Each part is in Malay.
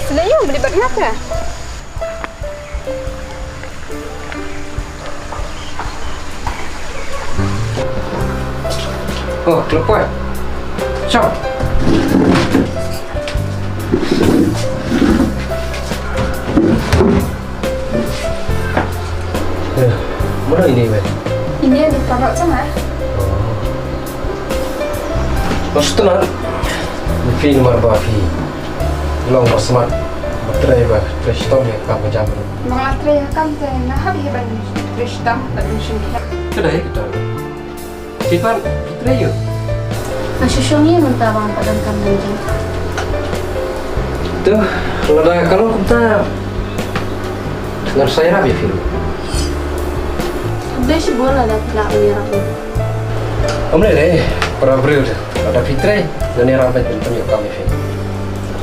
Selayu beli barang apa? Oh, telepon. Ciao. Mana ini, Ben? Ini di taruh sana. Maksudnya, fi nomor bafi, long basmat, baterai bah, prestom yang kamu jamin. Mengatri kan na habi ban rishtam ban shimbi. Kedai kita. Cipan baterai yuk. Nasyusyungnya mentabang padan kambing. Tuh, kalau kita dengan saya rabi film. Udah sih boleh lah tidak menyerang. Om lele, para bro, ada fitrai dan yang rapat dan punya kami film.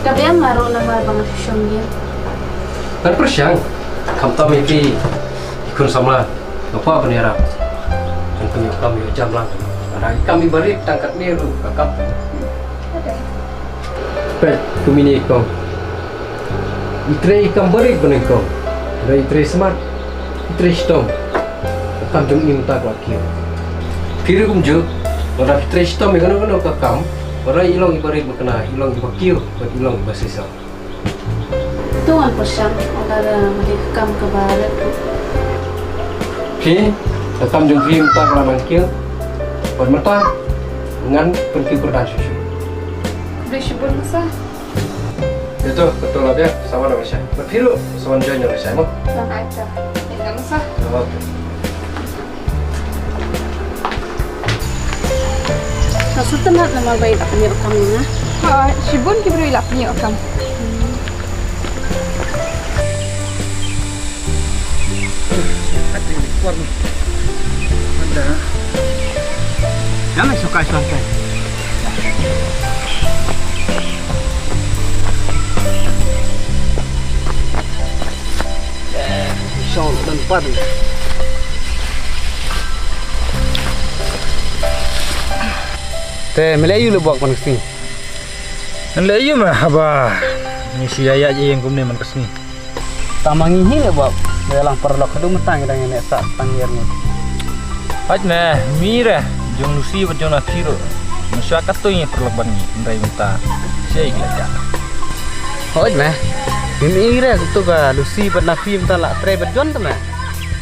Tapi yang maru nama bang nasyusyungnya. Dan persiang, kamu tahu mimpi ikut sama apa penera dan punya kami jam lang. Ada kami balik tangkat niru kakap. Ada. Pet, kumini kau. Itrai ikam balik benih kau. Dari itrai smart, itrai stone. Kam jom im tak lagi. Kiri kumju, orang itrai stone megano kakam. Orang ilong ibarit berkena, ilong ibakir, buat ilong ibasisa. Tuan persiang agar mereka ke barat. Okey, kakam jom film tak lama kir. Buat mata dengan pergi berdan susu. Beli shibun masa. Itu betul lah biar sama dengan saya. Berfilu sama dengan saya mau. Bang aja. Ini masa. Maksudnya nama baik apa ni kamu na? Ha, shibun ki beli lap ni okam. Hati ni kuat ni. Ada. Jangan suka santai. Shawl dan padu. Teh Melayu lu buat panas ni. Melayu mah apa? Ni si ayah je yang kumne man kesni. Tamangi ni le buat dalam perlok kedua metang kita ni sak tanggir ni. Haj mah mira jong lusi bat jong afiro. Masyarakat tu yang perleban ni ndai menta. Saya gila. Hoj mah. Ini ira tu ka lusi bat nafi menta la tre bat jon tu mah.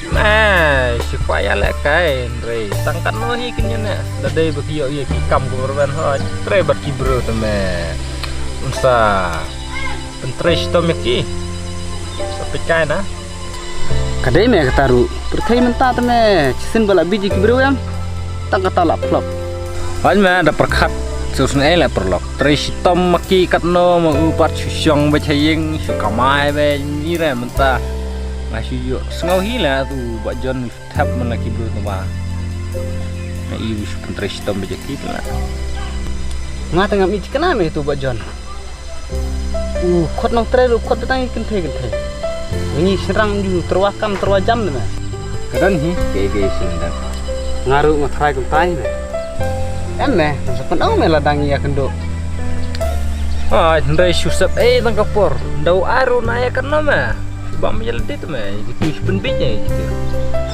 Nah, supaya lek kae ndai. Tangkat no hi kenya na. Dadai bakiyo ye kikam ko berban hoj. Tre bat kibro tu mah. Unsa. Pentres to meki. Sampai kae na. Kadai me kataru. Perkai menta tu mah. Cisin bala biji kibro yam. Tang kata la flop. Haj mah ada perkat. Susna ele perlok. Tres tom maki katno mengupat susyong bacayeng sukamai be mira menta. Masih yo sengau hila tu buat John tap menaki bro tu bah. Na iu pentres tom bacaki lah. Nga tengah mi cikana me tu buat John. Khot nong tre ru khot tang ikan the. Ini serang ju terwakam terwajam tu mah. Kadang hi gay sindan. Ngaru ngatrai kum tai me. Emme, sepen au me ladang ia kendo. Ah, ndai susap tang kapor. Dau aru naya kana mah. Bang menjeldi tu mah. Jadi penbitnya gitu.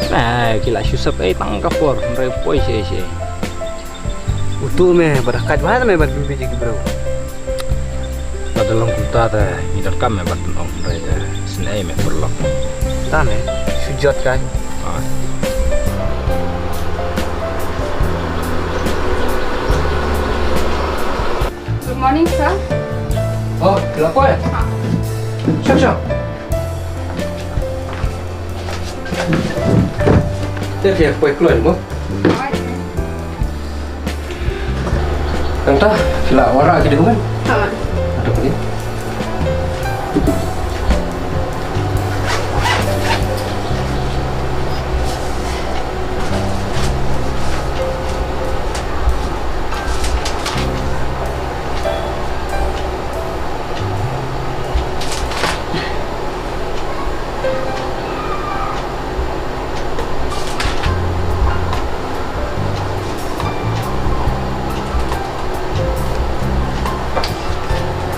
Nah, kila susap tang kapor. Ndai poi se. Utu me berakat mana me bar biji bro. Padahal kita dah hidup kami batun om ndai dah. Senai me perlok. Ta me sujud kan. Ah. Good morning, sir. Oh, kenapa ya? Siap. Dia kue keluar mu. Entah, sila warak kita kan? Ha. Ada ni.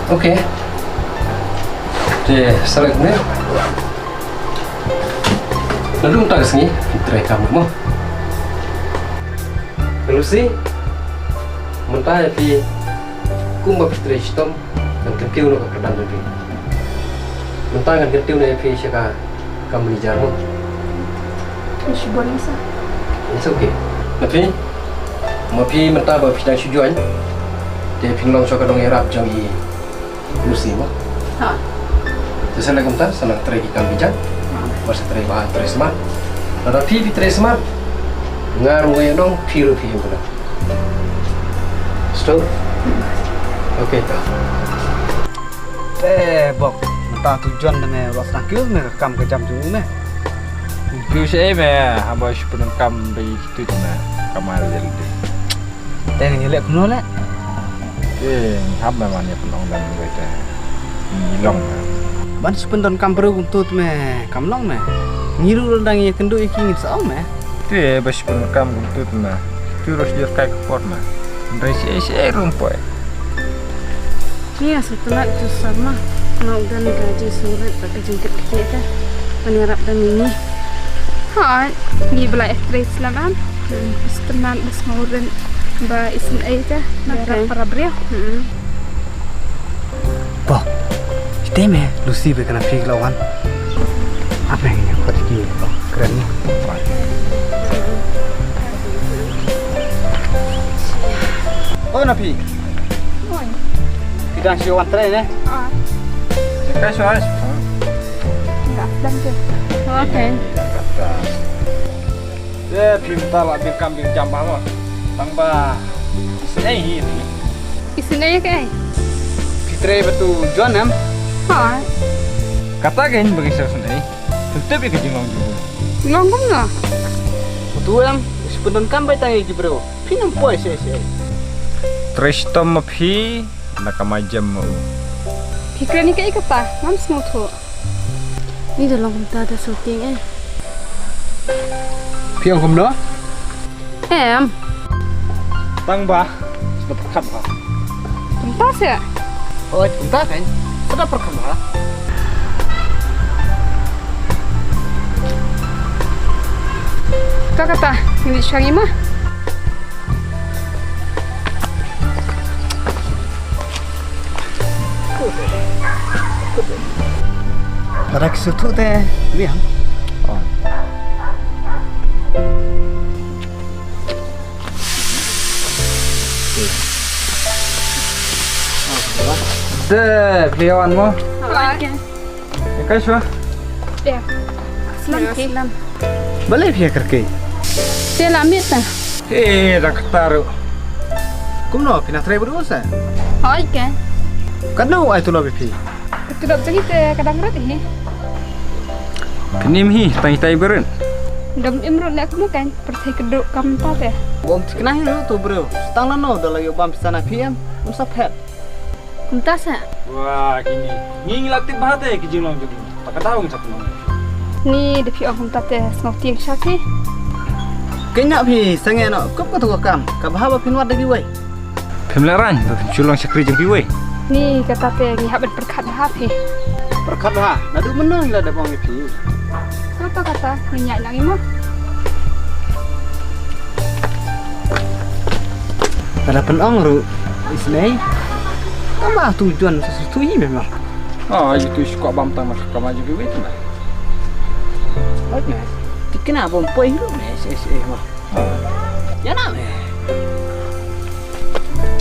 Okey. Oke, selanjutnya. Lalu tak kesini, try kamu mau. Kalau sih, mentah tapi kumba try sistem dan ketiu nak kerdan tapi. Mentah kan ketiu nak tapi siapa kamu ni jarmo. Ish boleh sah. It's okay. Tapi, mapi mentah bawa pidang sujuan. Dia pinglong cakap dong erap jangi lusi mah. Ha. Jadi saya kumtar senang try ikan bijak. Masa try bahan try smart. Ada pi try smart. Ngaruh yang dong piru yang benar. Stop. Okay tak. Bok, mentah tujuan dengan luas nakil mereka kam ke jam jung meh. Kau saya meh, abah sebelum kam bayi itu cina kamar jadi. Teng ngelak kuno lek. Hab memang ya penong dan mereka ngilong. Ban sependon kam beru untuk meh, kam long meh. Ngiru rendang yang kendu iking sao meh. Abah sebelum kam untuk meh. Terus dia kayak kepot meh. Mereka saya rumput. Ni setelah itu sama mau dan gaji surat pakai jengket kita penyerap dan ini. Ha, ni bela ekstris laman. Istenan besmauren ba isin aja. Nak para beliau. Bok, kita meh Lucy berkena pergi lawan. Apa yang yang pergi? Bok, keren ni. Oh, Napi. Oi. Kita si wan tren eh. Ah, Jika soal enggak dan tu. Okay. pinta lah bir kambing jambah mah. Tambah ini. Isin aja ke? Fitre betul John em. Ha, Katakan bagi saya sendiri. Tetap ya kejengong juga. longgong ngah. Betul em. Sependon kam baik tangi bro. Pinam poi se. Terus tom api nak majam mau. Fikir ni ke ikut tak? Mam semua tu. Ni dalam kita ada syuting eh. Piang kum no? Em, Tambah sudah pekat lah. Tuntas ya? Oh, entah kan. Sudah perkembangan. Kau kata ini syari mah? Pada kesutu teh, lihat. Oh. Deh, pilihan mo. Okay. Ikai sua. Ya. Selam. Balik pihak kerke. dia lamit dah. Dah ketaruh. Kum no, pinah tray berusaha. Hai kan? Kan no, itu lo pipi. Ketuduk cerita kadang rot ini. Penim hi, tay beren. Dam imrut nak kamu kan? Percaya keduk kamu tak ya? Bom ciknah itu tuh bro. Setang lah no, dah lagi bam sana PM. Musap head. Kuntas ah. Wah, gini. Nging latih bahate kejengong juga. Tak tahu satu nama. Ni depi orang tak ya? Semua tiang syaki. Kenya pi, sange no. Kau kau tu kam. Kau bahaba pinwat lagi way. Pemelaran, culong sakri jengki we. Ni kata te ni habis berkat hapi. Perkat ha. Nadu menang lah dah bang pi. Apa kata? Minyak lagi mah. Pada penong ru. Isnai. Tambah tujuan sesuatu ini memang. Oh, itu suka bam tang mas kamar jengki we tu mah. Baiklah. Kena bom poin lu ni mah. Ya nak meh.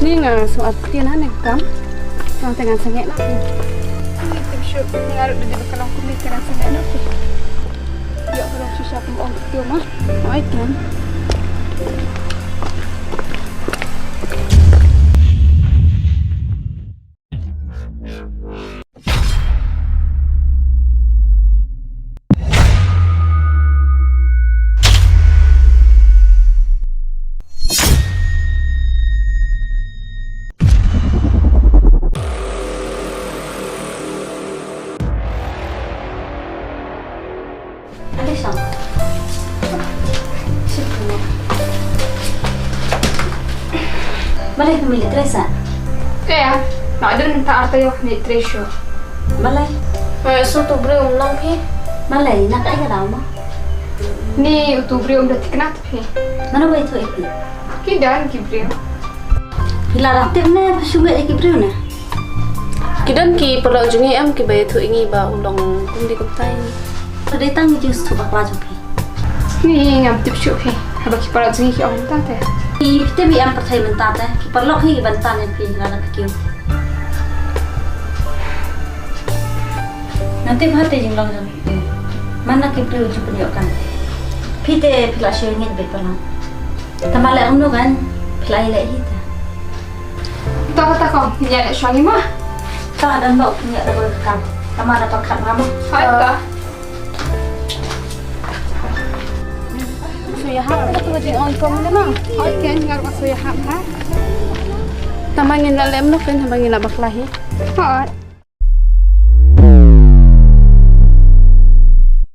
Ni ngah soal tianan ni kam. Yang tengah sengit lah. Ni tersyuk. Ni harus dia kalau aku ni kena sangat nak. Ya kalau susah pun orang tu mah. Baik kan? Malay pemilik Teresa. Ya. Nak ada tak arti yo ni treasure. Malay. Su tu belum long pi. Mana lagi nak aja dah mah. Ni utu briom dah tiknat phe. Mana boleh tu itu. Kidan ki briom. Bila rakyat ni pasal lagi beriu ni. Kidan ki perlu jungi am ki bayi tu ingi ba ulong kum di kum tai ni. Tadi tang je tu bakal joki. Ni ngam tip shu phe. Haba ki para jingi ki om ta te. Kita bi am percaya mentah dah. Kita perlu hi bantan yang pilih lala kecil. Nanti bahati jinglang jam. Mana kita beriu cukup kan. Pite pila syengit betul. Tamalai umno kan. Pila ilai kita. Ta ta ko, nya shangi ma. Tak ada mbak punya ada berkam. Kamu ada pakat kamu. Hai ta. Suya ha tu jing on kom na. Hai ken ngar ma so ya ha. Tamangin la lem no kan tamangin la baklahi. Hai.